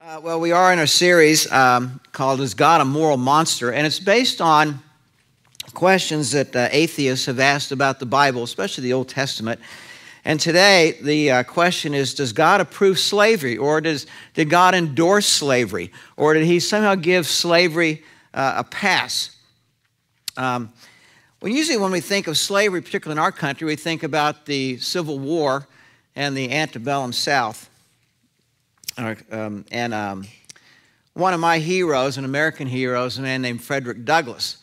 Well, we are in a series called Is God a Moral Monster? And it's based on questions that atheists have asked about the Bible, especially the Old Testament. And today, the question is, does God approve slavery? Or did God endorse slavery? Or did he somehow give slavery a pass? Usually when we think of slavery, particularly in our country, we think about the Civil War and the antebellum South. One of my heroes, an American hero, is a man named Frederick Douglass.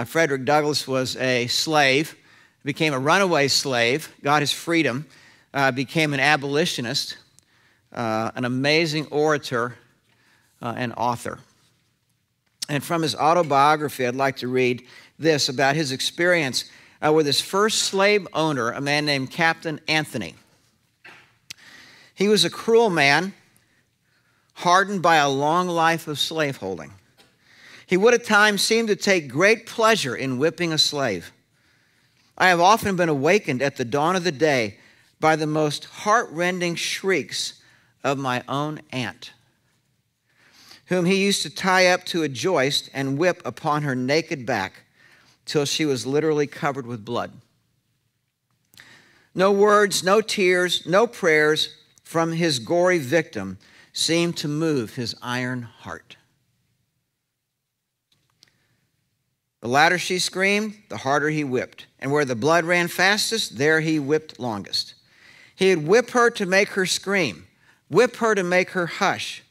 Frederick Douglass was a slave, became a runaway slave, got his freedom, became an abolitionist, an amazing orator, and author. And from his autobiography, I'd like to read this about his experience with his first slave owner, a man named Captain Anthony. He was a cruel man, hardened by a long life of slaveholding. He would at times seem to take great pleasure in whipping a slave. I have often been awakened at the dawn of the day by the most heart-rending shrieks of my own aunt, whom he used to tie up to a joist and whip upon her naked back till she was literally covered with blood. No words, no tears, no prayers from his gory victim seemed to move his iron heart. The louder she screamed, the harder he whipped. And where the blood ran fastest, there he whipped longest. He'd whip her to make her scream, whip her to make her hush.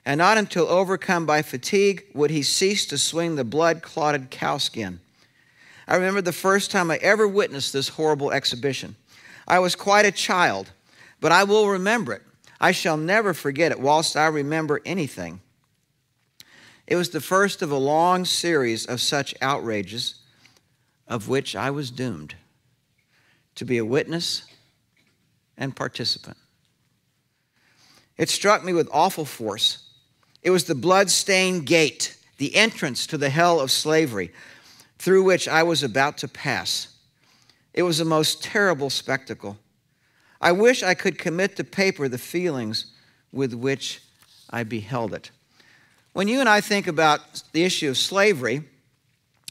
And not until overcome by fatigue would he cease to swing the blood-clotted cowskin. I remember the first time I ever witnessed this horrible exhibition. I was quite a child, but I will remember it. I shall never forget it whilst I remember anything. It was the first of a long series of such outrages of which I was doomed to be a witness and participant. It struck me with awful force. It was the blood-stained gate, the entrance to the hell of slavery through which I was about to pass. It was a most terrible spectacle. I wish I could commit to paper the feelings with which I beheld it. When you and I think about the issue of slavery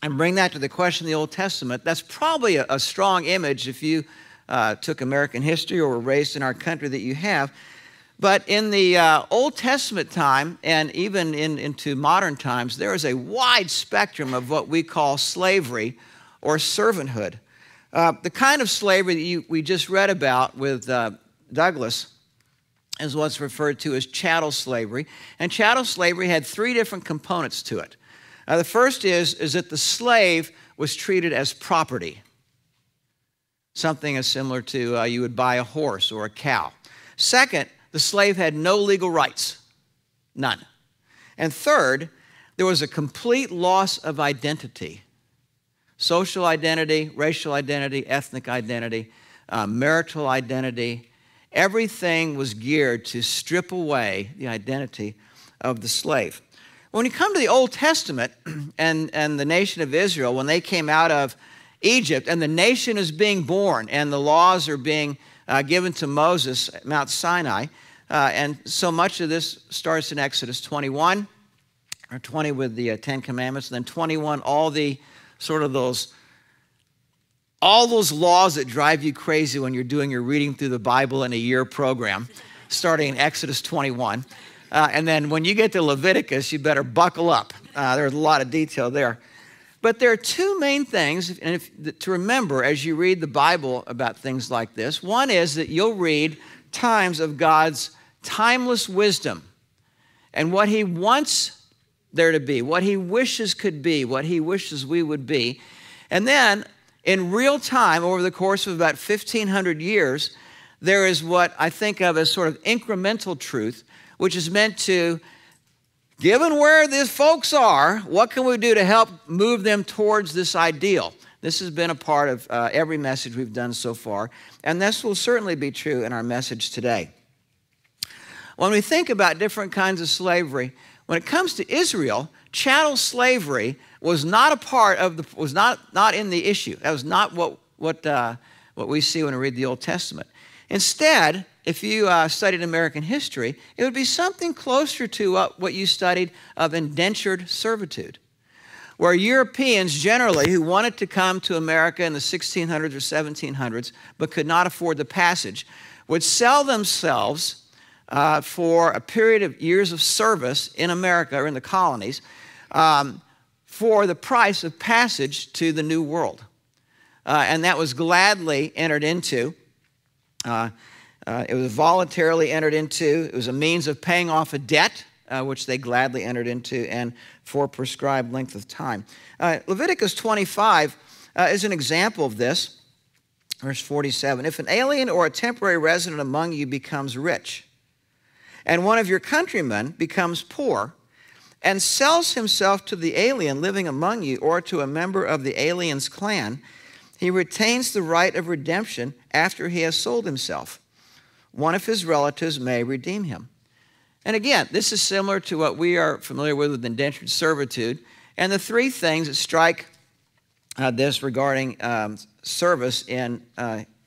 and bring that to the question of the Old Testament, that's probably a strong image if you took American history or were raised in our country that you have. But in the Old Testament time and even into modern times, there is a wide spectrum of what we call slavery or servanthood. The kind of slavery that we just read about with Douglass is what's referred to as chattel slavery. And chattel slavery had three different components to it. The first is that the slave was treated as property, something as similar to you would buy a horse or a cow. Second, the slave had no legal rights, none. And third, there was a complete loss of identity. Social identity, racial identity, ethnic identity, marital identity. Everything was geared to strip away the identity of the slave. When you come to the Old Testament and the nation of Israel, when they came out of Egypt and the nation is being born and the laws are being given to Moses at Mount Sinai, and so much of this starts in Exodus 21, or 20 with the Ten Commandments, and then 21, all those laws that drive you crazy when you're doing your reading through the Bible in a year program, starting in Exodus 21. And then when you get to Leviticus, you better buckle up. There's a lot of detail there. But there are two main things to remember as you read the Bible about things like this. One is that you'll read times of God's timeless wisdom and what he wants there to be, what he wishes could be, what he wishes we would be. And then, in real time, over the course of about 1,500 years, there is what I think of as sort of incremental truth, which is meant to, given where these folks are, what can we do to help move them towards this ideal? This has been a part of every message we've done so far, and this will certainly be true in our message today. When we think about different kinds of slavery, when it comes to Israel, chattel slavery was not a part of was not in the issue. That was not what we see when we read the Old Testament. Instead, if you studied American history, it would be something closer to what you studied of indentured servitude, where Europeans generally who wanted to come to America in the 1600s or 1700s but could not afford the passage would sell themselves for a period of years of service in America or in the colonies for the price of passage to the New World. And that was gladly entered into. It was voluntarily entered into. It was a means of paying off a debt, which they gladly entered into, and for a prescribed length of time. Leviticus 25 is an example of this. Verse 47, if an alien or a temporary resident among you becomes rich, and one of your countrymen becomes poor, and sells himself to the alien living among you or to a member of the alien's clan, he retains the right of redemption after he has sold himself. One of his relatives may redeem him. And again, this is similar to what we are familiar with indentured servitude. And the three things that strike this regarding service in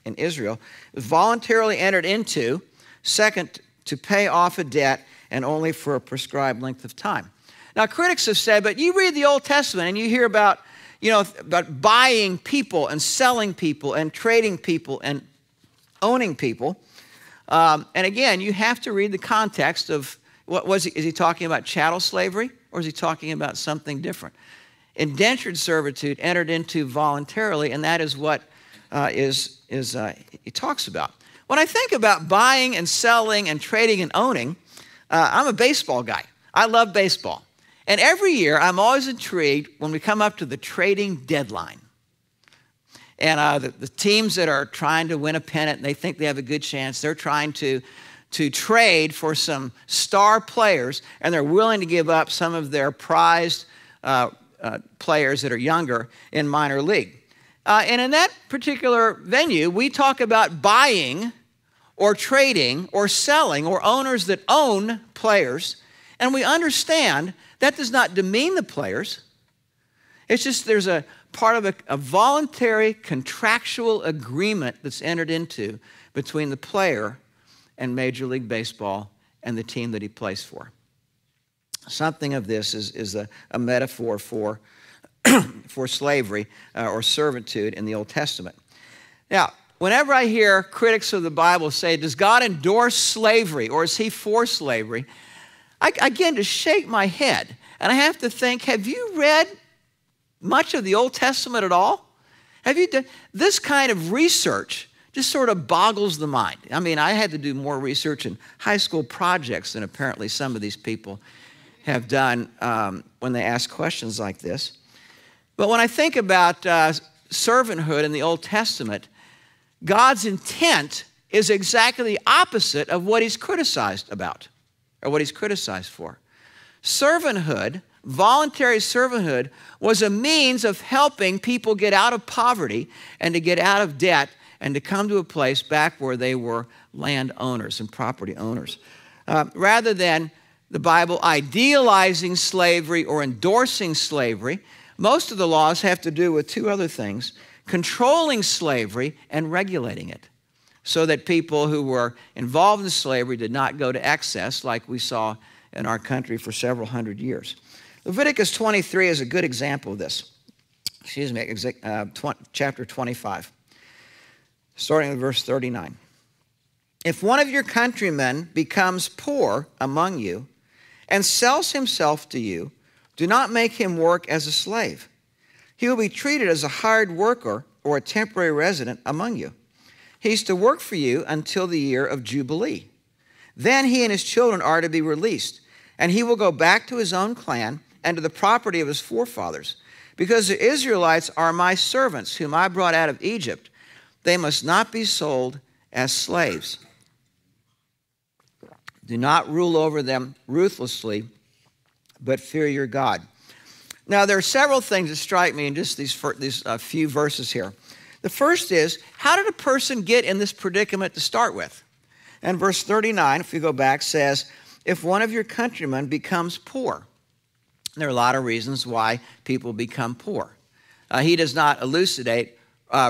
Israel was voluntarily entered into, second, to pay off a debt, and only for a prescribed length of time. Now, critics have said, but you read the Old Testament and you hear about, about buying people and selling people and trading people and owning people. And again, you have to read the context of is he talking about chattel slavery, or is he talking about something different? Indentured servitude entered into voluntarily, and that is what he talks about. When I think about buying and selling and trading and owning, I'm a baseball guy. I love baseball. And every year, I'm always intrigued when we come up to the trading deadline. And the teams that are trying to win a pennant and they think they have a good chance, they're trying to trade for some star players, and they're willing to give up some of their prized players that are younger in minor league. And in that particular venue, we talk about buying or trading or selling, or owners that own players. And we understand that does not demean the players. It's just there's a part of a voluntary contractual agreement that's entered into between the player and Major League Baseball and the team that he plays for. Something of this is a metaphor for slavery or servitude in the Old Testament. Now, whenever I hear critics of the Bible say, does God endorse slavery or is he for slavery? I begin to shake my head, and I have to think, have you read much of the Old Testament at all? Have you done this kind of research? Just sort of boggles the mind. I mean, I had to do more research in high school projects than apparently some of these people have done when they ask questions like this. But when I think about servanthood in the Old Testament, God's intent is exactly the opposite of what he's criticized about, or what he's criticized for. Servanthood, voluntary servanthood, was a means of helping people get out of poverty and to get out of debt and to come to a place back where they were land owners and property owners. Rather than the Bible idealizing slavery or endorsing slavery, most of the laws have to do with two other things: controlling slavery and regulating it, so that people who were involved in slavery did not go to excess like we saw in our country for several hundred years. Leviticus 23 is a good example of this. Chapter 25, starting with verse 39. If one of your countrymen becomes poor among you and sells himself to you, do not make him work as a slave. He will be treated as a hired worker or a temporary resident among you. He's to work for you until the year of Jubilee. Then he and his children are to be released, and he will go back to his own clan and to the property of his forefathers. Because the Israelites are my servants, whom I brought out of Egypt. They must not be sold as slaves. Do not rule over them ruthlessly, but fear your God. Now, there are several things that strike me in just these few verses here. The first is, how did a person get in this predicament to start with? And verse 39, if you go back, says, if one of your countrymen becomes poor. There are a lot of reasons why people become poor. He does not elucidate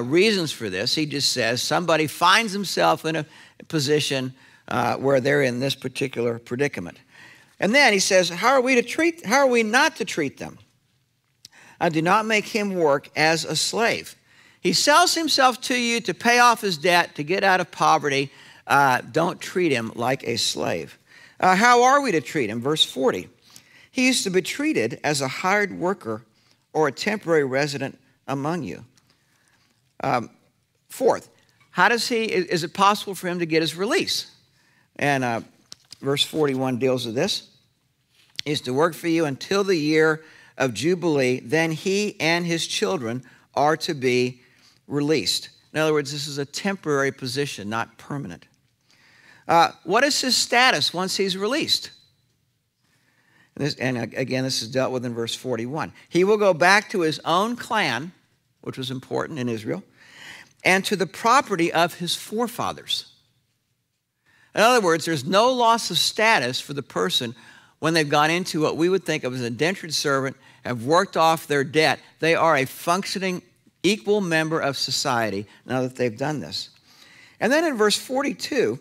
reasons for this. He just says somebody finds himself in position where they're in this particular predicament. And then he says, how are we not to treat them? Do not make him work as a slave. He sells himself to you to pay off his debt, to get out of poverty. Don't treat him like a slave. How are we to treat him? Verse 40. He is to be treated as a hired worker or a temporary resident among you. Fourth, is it possible for him to get his release? And verse 41 deals with this. He is to work for you until the year of Jubilee. Then he and his children are to be released. In other words, this is a temporary position, not permanent. What is his status once he's released? And again, this is dealt with in verse 41. He will go back to his own clan, which was important in Israel, and to the property of his forefathers. In other words, there's no loss of status for the person when they've gone into what we would think of as an indentured servant, have worked off their debt. They are a functioning, equal member of society now that they've done this. And then in verse 42,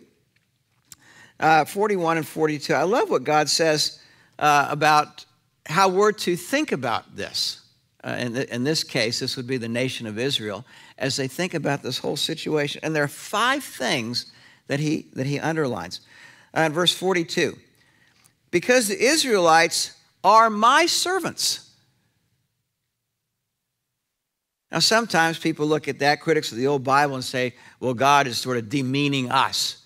41 and 42, I love what God says about how we're to think about this. In this case, this would be the nation of Israel, as they think about this whole situation. And there are 5 things that he underlines. In verse 42, because the Israelites are my servants. Now, sometimes people look at that, critics of the old Bible, and say, well, God is sort of demeaning us.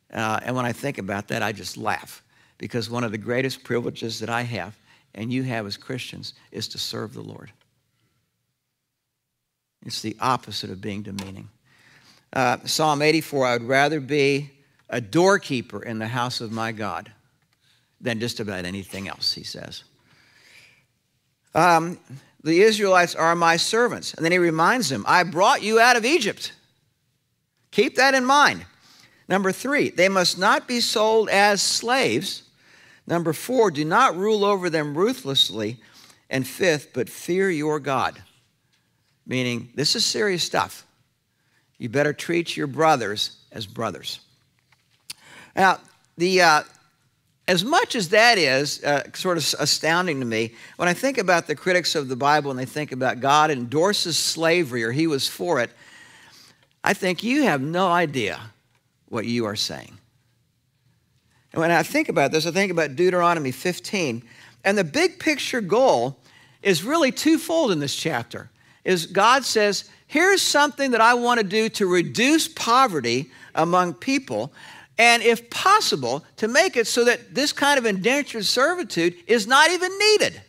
And when I think about that, I just laugh. Because one of the greatest privileges that I have, and you have as Christians, is to serve the Lord. It's the opposite of being demeaning. Psalm 84, I would rather be a doorkeeper in the house of my God than just about anything else, he says. The Israelites are my servants. And then he reminds them, I brought you out of Egypt. Keep that in mind. Number 3, they must not be sold as slaves. Number 4, do not rule over them ruthlessly. And 5th, but fear your God. Meaning, this is serious stuff. You better treat your brothers as brothers. Now, as much as that is sort of astounding to me, when I think about the critics of the Bible and they think about God endorses slavery or he was for it, I think you have no idea what you are saying. And when I think about this, I think about Deuteronomy 15. And the big picture goal is really twofold in this chapter. Is God says, here's something that I want to do to reduce poverty among people, and if possible, to make it so that this kind of indentured servitude is not even needed.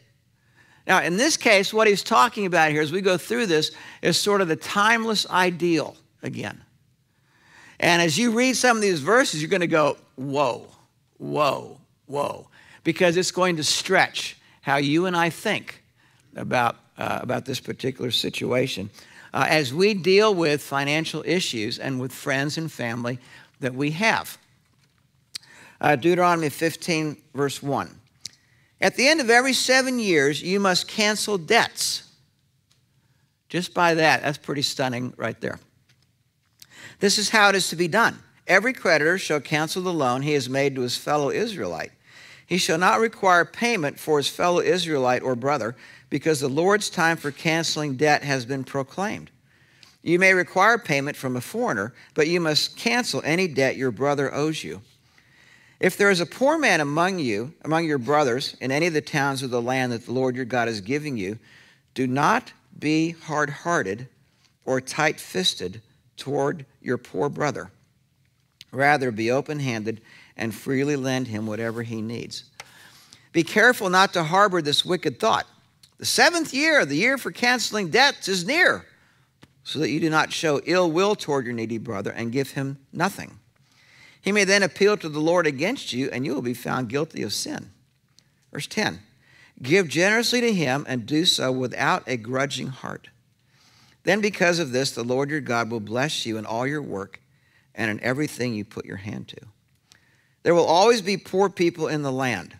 Now, in this case, what he's talking about here as we go through this is sort of the timeless ideal again. And as you read some of these verses, you're going to go, whoa, whoa, whoa, because it's going to stretch how you and I think about this particular situation as we deal with financial issues and with friends and family that we have. Deuteronomy 15, verse 1. At the end of every 7 years, you must cancel debts. Just by that, that's pretty stunning right there. This is how it is to be done. Every creditor shall cancel the loan he has made to his fellow Israelite. He shall not require payment for his fellow Israelite or brother, because the Lord's time for canceling debt has been proclaimed. You may require payment from a foreigner, but you must cancel any debt your brother owes you. If there is a poor man among you, among your brothers, in any of the towns of the land that the Lord your God is giving you, do not be hard-hearted or tight-fisted toward your poor brother. Rather, be open-handed and freely lend him whatever he needs. Be careful not to harbor this wicked thought. The 7th year, the year for canceling debts, is near, so that you do not show ill will toward your needy brother and give him nothing. He may then appeal to the Lord against you, and you will be found guilty of sin. Verse 10, give generously to him and do so without a grudging heart. Then because of this, the Lord your God will bless you in all your work and in everything you put your hand to. There will always be poor people in the land.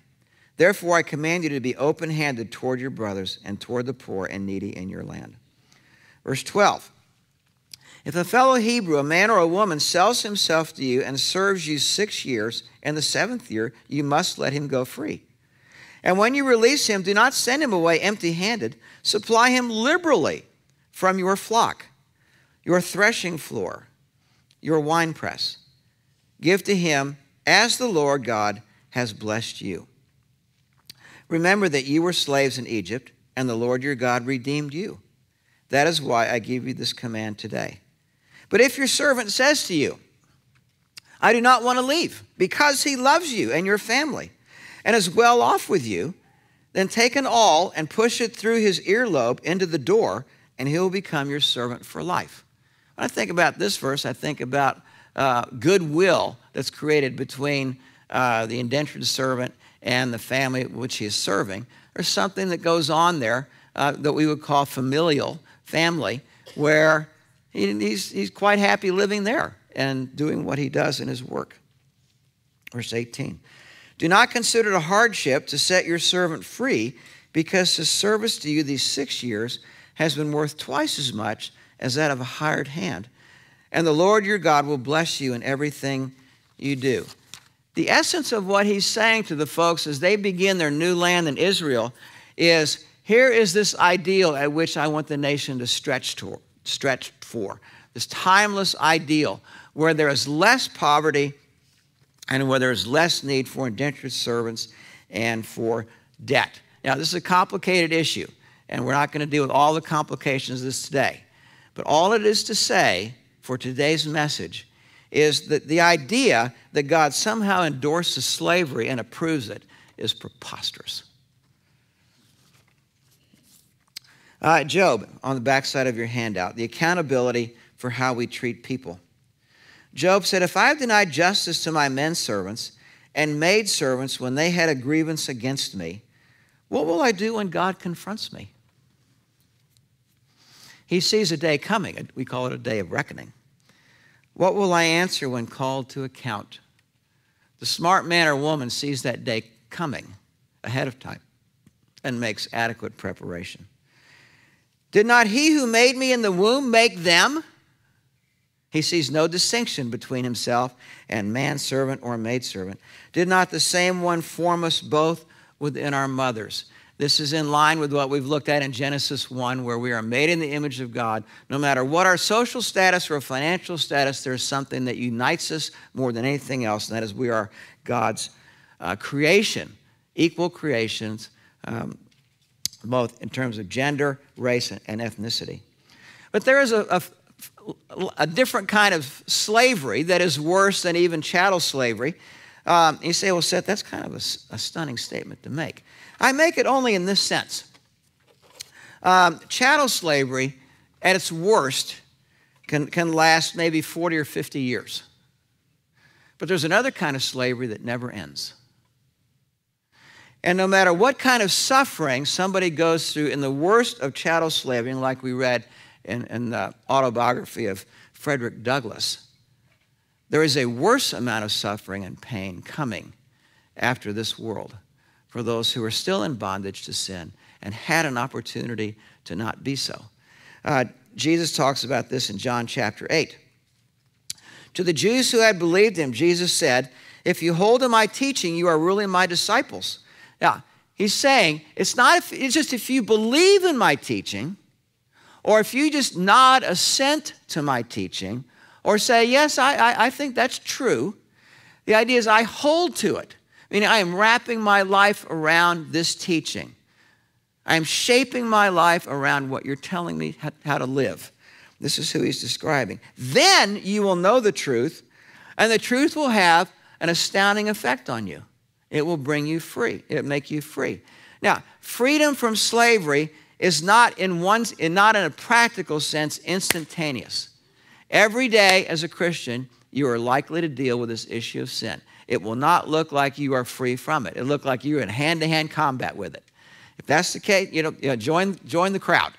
Therefore, I command you to be open-handed toward your brothers and toward the poor and needy in your land. Verse 12, If a fellow Hebrew, a man or a woman, sells himself to you and serves you 6 years, in the 7th year you must let him go free. And when you release him, do not send him away empty-handed. Supply him liberally from your flock, your threshing floor, your winepress. Give to him as the Lord God has blessed you. Remember that you were slaves in Egypt, and the Lord your God redeemed you. That is why I give you this command today. But if your servant says to you, I do not want to leave, because he loves you and your family, and is well off with you, then take an awl and push it through his earlobe into the door, and he will become your servant for life. When I think about this verse, I think about goodwill that's created between the indentured servant and the family which he is serving. There's something that goes on there that we would call familial family, where he's quite happy living there and doing what he does in his work. Verse 18. Do not consider it a hardship to set your servant free, because his service to you these 6 years has been worth twice as much as that of a hired hand. And the Lord your God will bless you in everything you do. The essence of what he's saying to the folks as they begin their new land in Israel is, here is this ideal at which I want the nation to stretch for. This timeless ideal where there is less poverty and where there is less need for indentured servants and for debt. Now, this is a complicated issue, and we're not going to deal with all the complications of this today. But all it is to say for today's message is that the idea that God somehow endorses slavery and approves it is preposterous. Job, on the backside of your handout, the accountability for how we treat people. Job said, if I have denied justice to my men servants and maid servants when they had a grievance against me, what will I do when God confronts me? He sees a day coming. We call it a day of reckoning. What will I answer when called to account? The smart man or woman sees that day coming ahead of time and makes adequate preparation. Did not he who made me in the womb make them? He sees no distinction between himself and manservant or maidservant. Did not the same one form us both within our mothers? This is in line with what we've looked at in Genesis 1, where we are made in the image of God. No matter what our social status or financial status, there's something that unites us more than anything else, and that is we are God's creation, equal creations, both in terms of gender, race, and ethnicity. But there is a different kind of slavery that is worse than even chattel slavery. You say, well, Seth, that's kind of a stunning statement to make. I make it only in this sense. Chattel slavery, at its worst, can last maybe 40 or 50 years. But there's another kind of slavery that never ends. And no matter what kind of suffering somebody goes through in the worst of chattel slavery, like we read in the autobiography of Frederick Douglass, there is a worse amount of suffering and pain coming after this world for those who are still in bondage to sin and had an opportunity to not be so. Jesus talks about this in John chapter 8. To the Jews who had believed him, Jesus said, if you hold to my teaching, you are really my disciples. Now, he's saying, it's just if you believe in my teaching, or if you just nod assent to my teaching, or say, yes, I think that's true. The idea is I hold to it. Meaning I am wrapping my life around this teaching. I am shaping my life around what you're telling me how to live. This is who he's describing. Then you will know the truth, and the truth will have an astounding effect on you. It will bring you free. It will make you free. Now, freedom from slavery is not in a practical sense instantaneous. Every day as a Christian, you are likely to deal with this issue of sin. It will not look like you are free from it. It'll look like you're in hand-to-hand combat with it. If that's the case, join the crowd.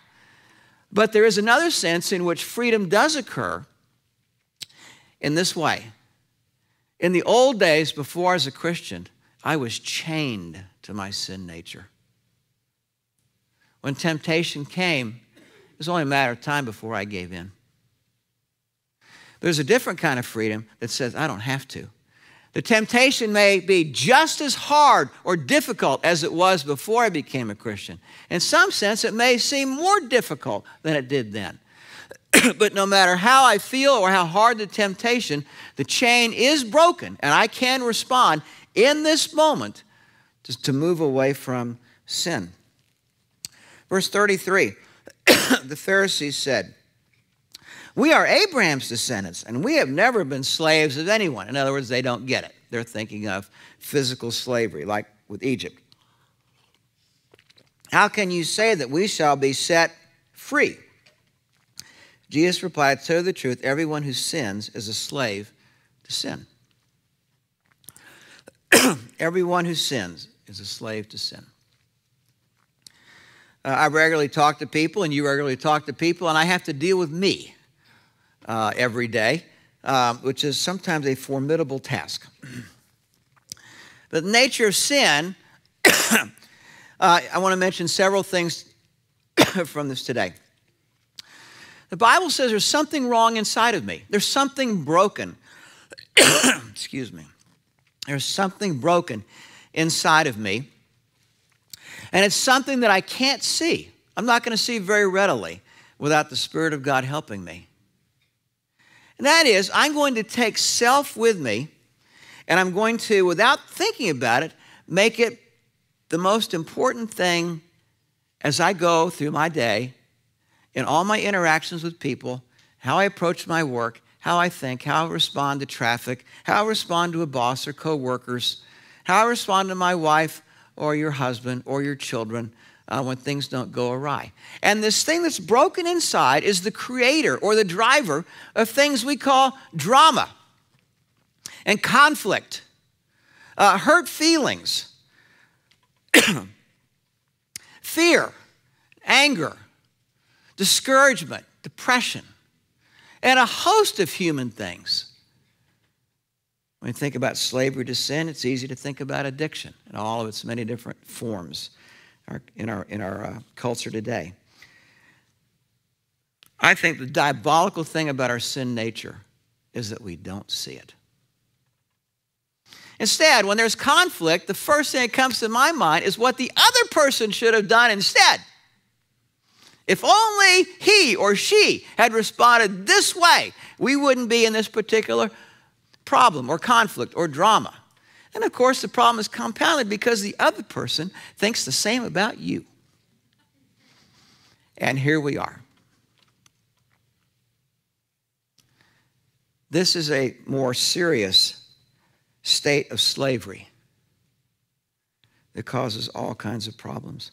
But there is another sense in which freedom does occur in this way. In the old days, before as a Christian, I was chained to my sin nature. When temptation came, it was only a matter of time before I gave in. There's a different kind of freedom that says, I don't have to. The temptation may be just as hard or difficult as it was before I became a Christian. In some sense, it may seem more difficult than it did then. But no matter how I feel or how hard the temptation, the chain is broken, and I can respond in this moment to move away from sin. Verse 33, the Pharisees said, we are Abraham's descendants, and we have never been slaves of anyone. In other words, they don't get it. They're thinking of physical slavery, like with Egypt. How can you say that we shall be set free? Jesus replied, to tell you the truth, everyone who sins is a slave to sin. Everyone who sins is a slave to sin. I regularly talk to people, and you regularly talk to people, and I have to deal with me every day, which is sometimes a formidable task. But the nature of sin, I want to mention several things from this today. The Bible says there's something wrong inside of me. There's something broken. Excuse me. There's something broken inside of me. And it's something that I can't see. I'm not going to see very readily without the Spirit of God helping me. And that is, I'm going to take self with me, and I'm going to, without thinking about it, make it the most important thing as I go through my day, in all my interactions with people, how I approach my work, how I think, how I respond to traffic, how I respond to a boss or co-workers, how I respond to my wife or your husband or your children when things don't go awry. And this thing that's broken inside is the creator or the driver of things we call drama and conflict, hurt feelings, fear, anger, discouragement, depression, and a host of human things. When you think about slavery to sin, it's easy to think about addiction and all of its many different forms in our culture today. I think the diabolical thing about our sin nature is that we don't see it. Instead, when there's conflict, the first thing that comes to my mind is what the other person should have done instead. If only he or she had responded this way, we wouldn't be in this particular problem or conflict or drama. And of course, the problem is compounded because the other person thinks the same about you. And here we are. This is a more serious state of slavery that causes all kinds of problems.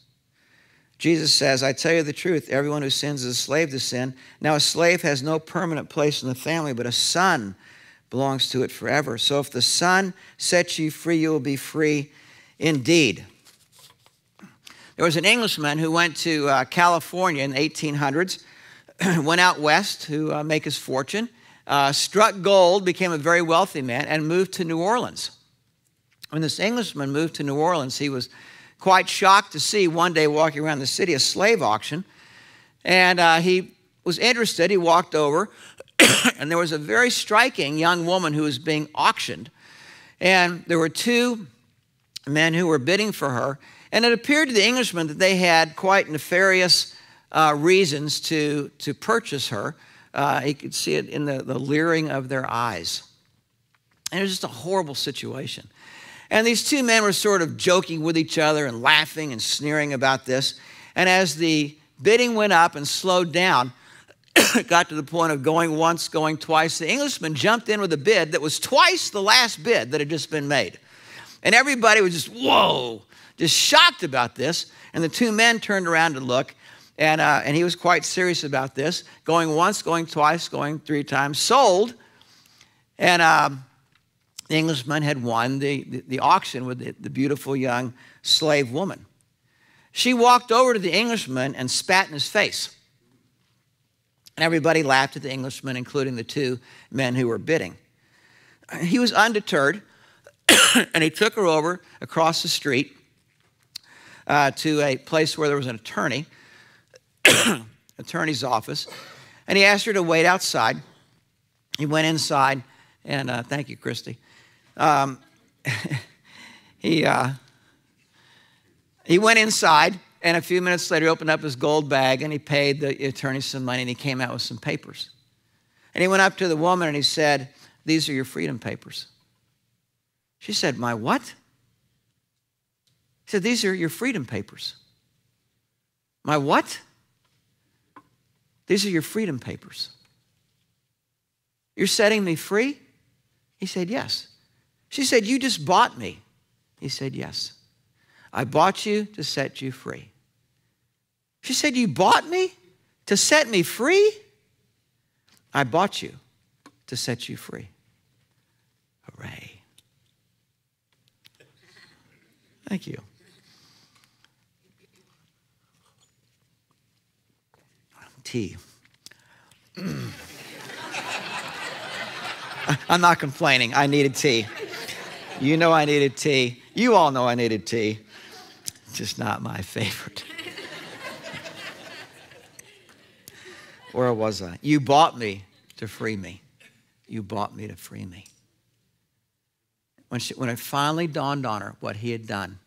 Jesus says, I tell you the truth, everyone who sins is a slave to sin. Now a slave has no permanent place in the family, but a son belongs to it forever. So if the Son sets you free, you will be free indeed. There was an Englishman who went to California in the 1800s, went out west to make his fortune, struck gold, became a very wealthy man, and moved to New Orleans. When this Englishman moved to New Orleans, he was quite shocked to see one day walking around the city a slave auction. And he was interested. He walked over, and there was a very striking young woman who was being auctioned. And there were two men who were bidding for her. And it appeared to the Englishman that they had quite nefarious reasons to purchase her. He could see it in the leering of their eyes. And it was just a horrible situation. And these two men were sort of joking with each other and laughing and sneering about this. And as the bidding went up and slowed down, it got to the point of going once, going twice, the Englishman jumped in with a bid that was twice the last bid that had just been made. And everybody was just, whoa, just shocked about this. And the two men turned around to look, and he was quite serious about this, going once, going twice, going three times, sold. And the Englishman had won the auction with the beautiful young slave woman. She walked over to the Englishman and spat in his face. And everybody laughed at the Englishman, including the two men who were bidding. He was undeterred, and he took her over across the street to a place where there was an attorney's office, and he asked her to wait outside. He went inside, and thank you, Christy. He went inside, and a few minutes later, he opened up his gold bag, and he paid the attorney some money, and he came out with some papers. And he went up to the woman, and he said, "These are your freedom papers." She said, "My what?" He said, "These are your freedom papers." "My what?" "These are your freedom papers." "You're setting me free?" He said, "Yes." She said, "You just bought me." He said, "Yes. I bought you to set you free." She said, "You bought me to set me free?" "I bought you to set you free." Hooray. Thank you. Tea. I'm not complaining. I needed tea. You know I needed tea. You all know I needed tea. Just not my favorite. Where was I? You bought me to free me. You bought me to free me. When it finally dawned on her what he had done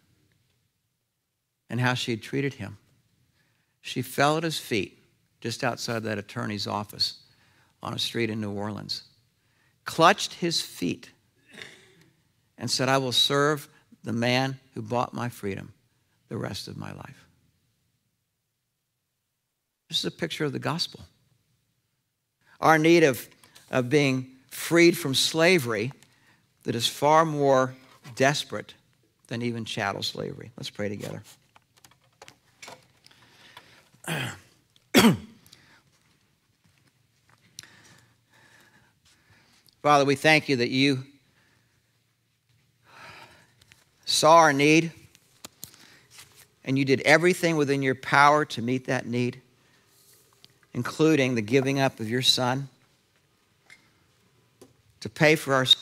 and how she had treated him, she fell at his feet just outside that attorney's office on a street in New Orleans, clutched his feet, and said, "I will serve the man who bought my freedom the rest of my life." This is a picture of the gospel. Our need of being freed from slavery that is far more desperate than even chattel slavery. Let's pray together. Father, we thank you that you saw our need and you did everything within your power to meet that need, including the giving up of your Son to pay for our sin,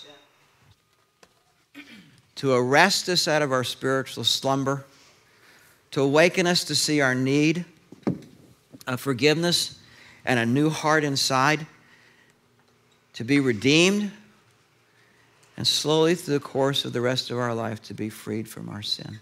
to arrest us out of our spiritual slumber, to awaken us to see our need of forgiveness and a new heart inside, to be redeemed, and slowly through the course of the rest of our life to be freed from our sin.